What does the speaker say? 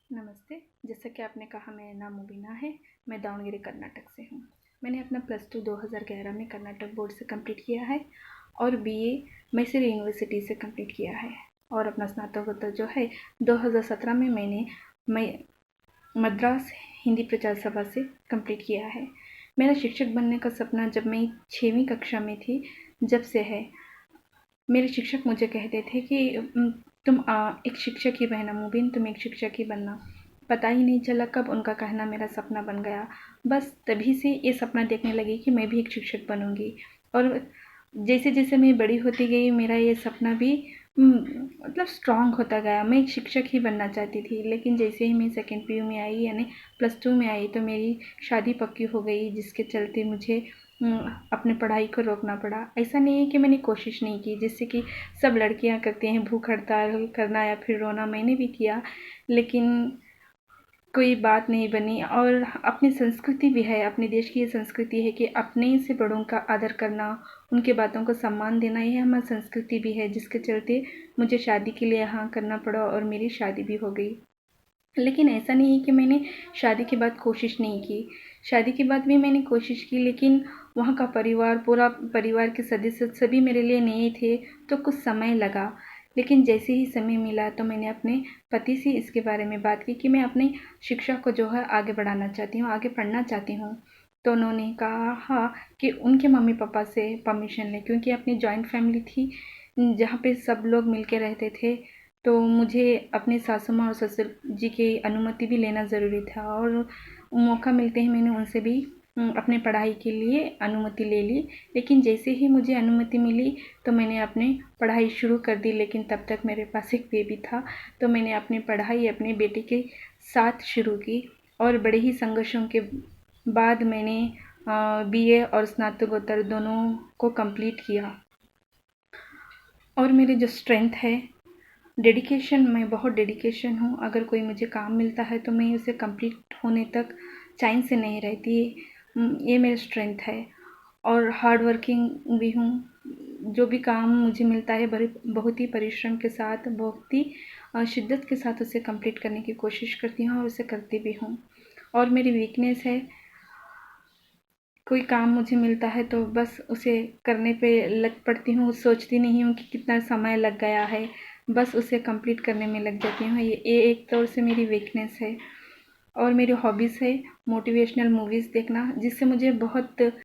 नमस्ते। जैसा कि आपने कहा मेरा नाम मुबीना है। मैं दावणगेरे कर्नाटक से हूँ। मैंने अपना +2 2011 में कर्नाटक बोर्ड से कंप्लीट किया है और BA मैसूर यूनिवर्सिटी से कंप्लीट किया है और अपना स्नातकोत्तर जो है 2017 में मैंने मद्रास हिंदी प्रचार सभा से कंप्लीट किया है। मेरा शिक्षक बनने का सपना जब मैं 6वीं कक्षा में थी जब से है। मेरे शिक्षक मुझे कहते थे कि तुम एक शिक्षक ही बहना मुबीन, तुम एक शिक्षक ही बनना। पता ही नहीं चला कब उनका कहना मेरा सपना बन गया। बस तभी से ये सपना देखने लगी कि मैं भी एक शिक्षक बनूंगी। और जैसे जैसे मैं बड़ी होती गई मेरा ये सपना भी मतलब स्ट्रांग होता गया। मैं एक शिक्षक ही बनना चाहती थी, लेकिन जैसे ही मैं सेकेंड PU में आई यानी +2 में आई तो मेरी शादी पक्की हो गई, जिसके चलते मुझे अपने पढ़ाई को रोकना पड़ा। ऐसा नहीं है कि मैंने कोशिश नहीं की, जैसे कि सब लड़कियां करती हैं भूख हड़ताल करना या फिर रोना, मैंने भी किया, लेकिन कोई बात नहीं बनी। और अपनी संस्कृति भी है, अपने देश की ये संस्कृति है कि अपने से बड़ों का आदर करना, उनके बातों को सम्मान देना, ये हमारी संस्कृति भी है, जिसके चलते मुझे शादी के लिए हाँ करना पड़ा और मेरी शादी भी हो गई। लेकिन ऐसा नहीं है कि मैंने शादी के बाद कोशिश नहीं की। शादी के बाद भी मैंने कोशिश की, लेकिन वहाँ का परिवार, पूरा परिवार के सदस्य सभी मेरे लिए नए थे, तो कुछ समय लगा। लेकिन जैसे ही समय मिला तो मैंने अपने पति से इसके बारे में बात की कि मैं अपनी शिक्षा को जो है आगे बढ़ाना चाहती हूँ, आगे पढ़ना चाहती हूँ। तो उन्होंने कहा कि उनके मम्मी पापा से परमिशन लें, क्योंकि अपनी जॉइंट फैमिली थी जहाँ पे सब लोग मिल के रहते थे। तो मुझे अपने सासू माँ और ससुर जी की अनुमति भी लेना ज़रूरी था और मौका मिलते ही मैंने उनसे भी अपने पढ़ाई के लिए अनुमति ले ली। लेकिन जैसे ही मुझे अनुमति मिली तो मैंने अपनी पढ़ाई शुरू कर दी, लेकिन तब तक मेरे पास एक बेबी था, तो मैंने अपनी पढ़ाई अपने बेटे के साथ शुरू की और बड़े ही संघर्षों के बाद मैंने BA और स्नातकोत्तर दोनों को कंप्लीट किया। और मेरी जो स्ट्रेंथ है, डेडिकेशन, मैं बहुत डेडिकेशन हूँ। अगर कोई मुझे काम मिलता है तो मैं उसे कंप्लीट होने तक चैन से नहीं रहती। ये मेरी स्ट्रेंथ है। और हार्ड वर्किंग भी हूँ। जो भी काम मुझे मिलता है बहुत ही परिश्रम के साथ, बहुत ही शिद्दत के साथ उसे कंप्लीट करने की कोशिश करती हूँ और उसे करती भी हूँ। और मेरी वीकनेस है, कोई काम मुझे मिलता है तो बस उसे करने पे लग पड़ती हूँ, सोचती नहीं हूँ कि कितना समय लग गया है, बस उसे कंप्लीट करने में लग जाती हूँ। ये एक तौर से मेरी वीकनेस है। और मेरी हॉबीज़ है मोटिवेशनल मूवीज़ देखना, जिससे मुझे बहुत